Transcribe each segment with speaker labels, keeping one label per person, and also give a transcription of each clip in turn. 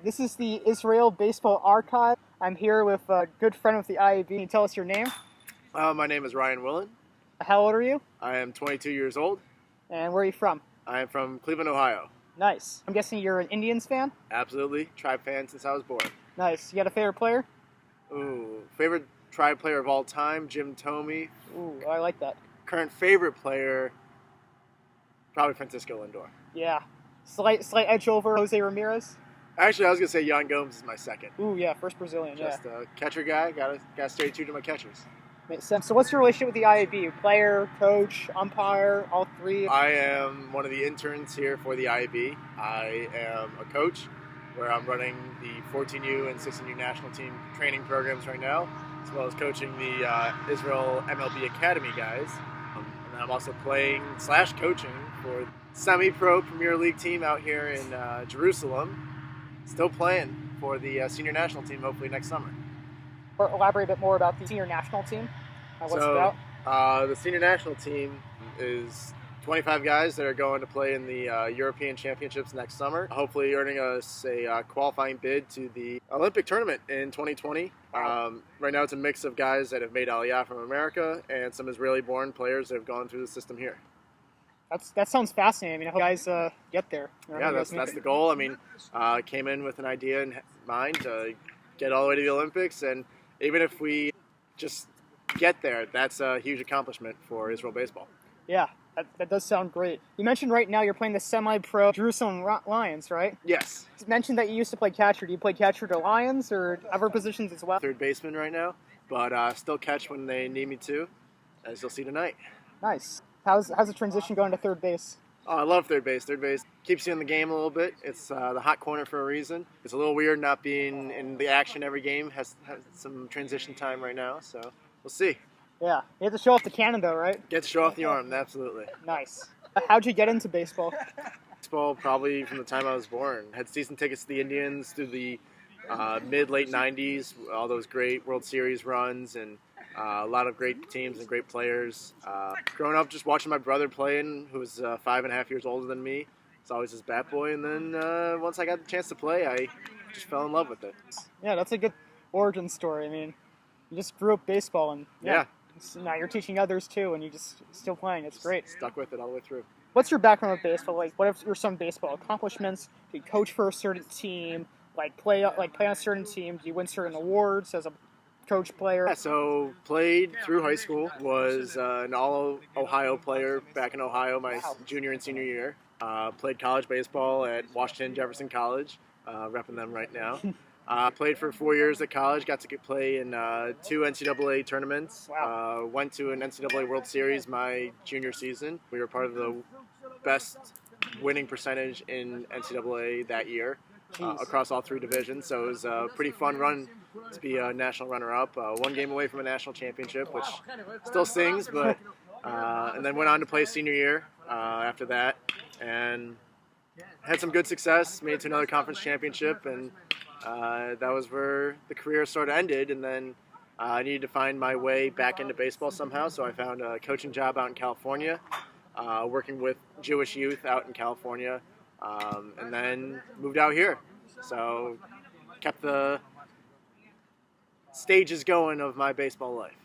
Speaker 1: This is the Israel Baseball Archive. I'm here with a good friend of the IAB. Can you tell us your name?
Speaker 2: My name is Ryan Willen.
Speaker 1: How old are you?
Speaker 2: I am 22 years old.
Speaker 1: And where are you from?
Speaker 2: I am from Cleveland, Ohio.
Speaker 1: Nice. I'm guessing you're an Indians fan?
Speaker 2: Absolutely. Tribe fan since I was born.
Speaker 1: Nice. You got a favorite player?
Speaker 2: Ooh, favorite Tribe player of all time, Jim Thome.
Speaker 1: Ooh, I like that.
Speaker 2: Current favorite player, probably Francisco Lindor.
Speaker 1: Yeah. Slight edge over Jose Ramirez?
Speaker 2: Actually, I was going to say Yan Gomes is my second.
Speaker 1: Ooh, yeah, first Brazilian,
Speaker 2: Just a catcher guy. Got to stay true to my catchers.
Speaker 1: Makes sense. So what's your relationship with the IAB? Player, coach, umpire, all three?
Speaker 2: I am one of the interns here for the IAB. I am a coach where I'm running the 14U and 16U national team training programs right now, as well as coaching the Israel MLB Academy guys. And then I'm also playing/coaching for semi-pro Premier League team out here in Jerusalem. Still playing for the senior national team, hopefully next summer.
Speaker 1: Or elaborate a bit more about the senior national team. What's it about?
Speaker 2: The senior national team is 25 guys that are going to play in the European Championships next summer, hopefully earning us a qualifying bid to the Olympic tournament in 2020. Right now it's a mix of guys that have made Aliyah from America and some Israeli-born players that have gone through the system here.
Speaker 1: That sounds fascinating. I mean, I hope guys get there.
Speaker 2: Yeah, that's the goal. I mean, came in with an idea in mind to get all the way to the Olympics, and even if we just get there, that's a huge accomplishment for Israel baseball.
Speaker 1: Yeah, that does sound great. You mentioned right now you're playing the semi-pro Jerusalem Lions, right?
Speaker 2: Yes.
Speaker 1: You mentioned that you used to play catcher. Do you play catcher to Lions or other positions as well?
Speaker 2: Third baseman right now, but still catch when they need me to, as you'll see tonight.
Speaker 1: Nice. How's the transition going to third base?
Speaker 2: Oh, I love third base. Third base keeps you in the game a little bit. It's the hot corner for a reason. It's a little weird not being in the action every game. Has some transition time right now, so we'll see.
Speaker 1: Yeah, you have to show off the cannon though, right?
Speaker 2: Get to show off the arm, absolutely.
Speaker 1: Nice. How'd you get into baseball?
Speaker 2: Baseball probably from the time I was born. Had season tickets to the Indians through the mid-late 90s, all those great World Series runs and a lot of great teams and great players. Growing up, just watching my brother playing, who was 5.5 years older than me. It's always his bat boy. And then once I got the chance to play, I just fell in love with it.
Speaker 1: Yeah, that's a good origin story. I mean, you just grew up baseball, and
Speaker 2: yeah.
Speaker 1: Now you're teaching others too, and you just still playing. It's great.
Speaker 2: Stuck with it all the way through.
Speaker 1: What's your background with baseball? Like, what are some baseball accomplishments? Do you coach for a certain team? Play on a certain team? Do you win certain awards as a coach player?
Speaker 2: Yeah, so played through high school, was an all-Ohio player back in Ohio my junior and senior year. Played college baseball at Washington Jefferson College, repping them right now. Played for 4 years at college, got to play in 2 NCAA tournaments.
Speaker 1: Wow.
Speaker 2: Went to an NCAA World Series my junior season. We were part of the best winning percentage in NCAA that year. Across all 3 divisions, so it was a pretty fun run to be a national runner-up. 1 game away from a national championship, which still stings, but and then went on to play senior year after that, and had some good success, made it to another conference championship, and that was where the career sort of ended, and then I needed to find my way back into baseball somehow, so I found a coaching job out in California, working with Jewish youth out in California. And then moved out here. So kept the stages going of my baseball life.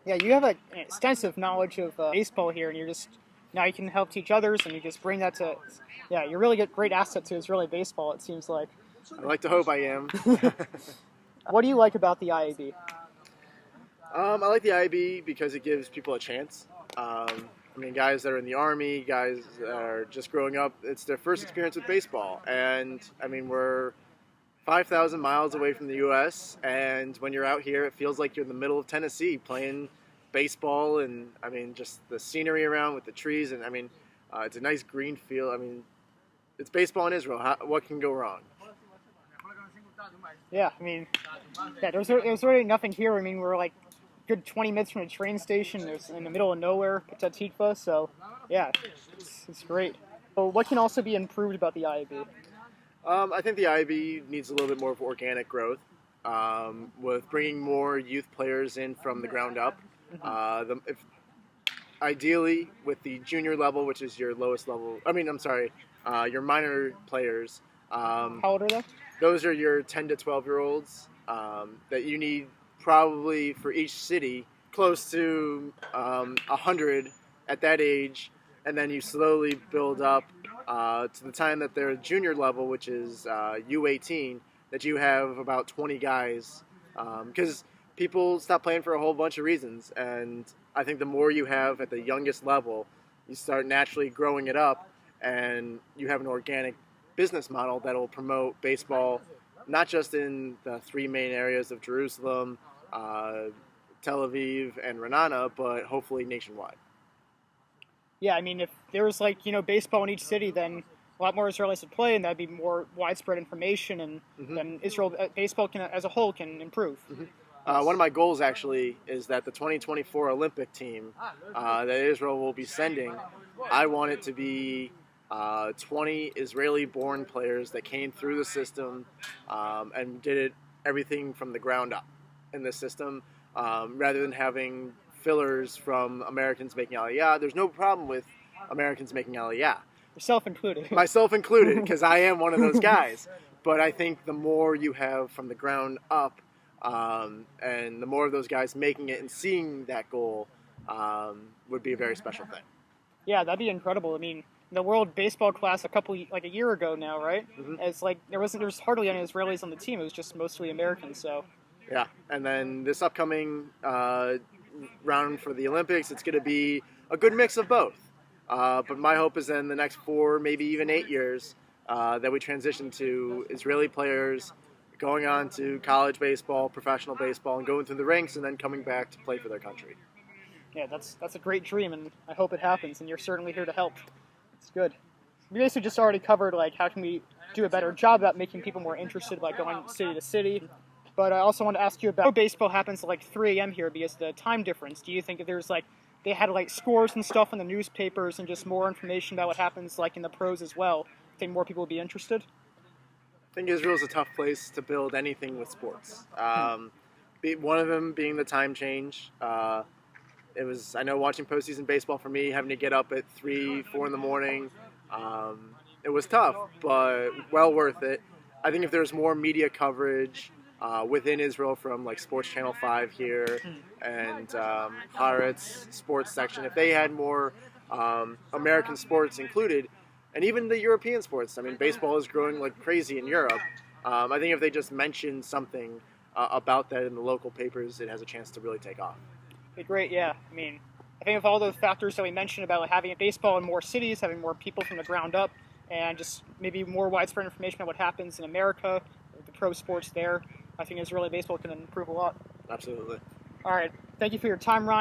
Speaker 1: Yeah, you have an extensive knowledge of baseball here, and now you can help teach others, and you just bring that to, you really get great asset to Israeli baseball, it seems like.
Speaker 2: I like to hope I am.
Speaker 1: What do you like about the IAB?
Speaker 2: I like the IAB because it gives people a chance. I mean, guys that are in the Army, guys that are just growing up, it's their first experience with baseball. And, I mean, we're 5,000 miles away from the U.S., and when you're out here, it feels like you're in the middle of Tennessee playing baseball, and, I mean, just the scenery around with the trees, and, I mean, it's a nice green field. I mean, it's baseball in Israel. What can go wrong?
Speaker 1: Yeah, I mean, there's really nothing here. I mean, we're like good 20 minutes from the train station. It's in the middle of nowhere, Petah Tikva, so yeah, it's great. So what can also be improved about the IAB?
Speaker 2: I think the IAB needs a little bit more of organic growth with bringing more youth players in from the ground up. Ideally, with the junior level, which is your lowest level, your minor players.
Speaker 1: How old are they?
Speaker 2: those are your 10 to 12-year-olds that you need probably for each city close to 100 at that age, and then you slowly build up to the time that they're junior level, which is U18, that you have about 20 guys, because people stop playing for a whole bunch of reasons, and I think the more you have at the youngest level, you start naturally growing it up, and you have an organic business model that will promote baseball not just in the three main areas of Jerusalem, Tel Aviv, and Renana, but hopefully nationwide.
Speaker 1: Yeah, I mean, if there was baseball in each city, then a lot more Israelis would play, and that'd be more widespread information, and then Israel baseball as a whole can improve.
Speaker 2: One of my goals actually is that the 2024 Olympic team that Israel will be sending, I want it to be 20 Israeli-born players that came through the system and did it everything from the ground up in the system, rather than having fillers from Americans making Aliyah. There's no problem with Americans making Aliyah.
Speaker 1: Yourself included.
Speaker 2: Myself included, because I am one of those guys. But I think the more you have from the ground up, and the more of those guys making it and seeing that goal would be a very special thing.
Speaker 1: Yeah, that'd be incredible. I mean, the World Baseball Class a year ago now, right? It's like there was hardly any Israelis on the team. It was just mostly Americans. So.
Speaker 2: Yeah, and then this upcoming round for the Olympics, it's going to be a good mix of both. But my hope is in the next 4, maybe even 8 years, that we transition to Israeli players going on to college baseball, professional baseball, and going through the ranks and then coming back to play for their country.
Speaker 1: Yeah, that's a great dream, and I hope it happens, and you're certainly here to help. It's good. We basically just already covered, how can we do a better job about making people more interested, going city to city. But I also want to ask you about baseball happens at 3 a.m. here because of the time difference. Do you think if there's they had scores and stuff in the newspapers and just more information about what happens in the pros as well, do you think more people would be interested?
Speaker 2: I think Israel's a tough place to build anything with sports. One of them being the time change. It was, I know, watching postseason baseball for me, having to get up at 3, 4 in the morning. It was tough, but well worth it. I think if there's more media coverage within Israel from Sports Channel 5 here and Haaretz sports section, if they had more American sports included, and even the European sports. I mean, baseball is growing like crazy in Europe. I think if they just mention something about that in the local papers, it has a chance to really take off.
Speaker 1: Okay, great, yeah. I mean, I think with all those factors that we mentioned about having a baseball in more cities, having more people from the ground up, and just maybe more widespread information about what happens in America, the pro sports there, I think Israeli baseball can improve a lot.
Speaker 2: Absolutely.
Speaker 1: All right. Thank you for your time, Ryan.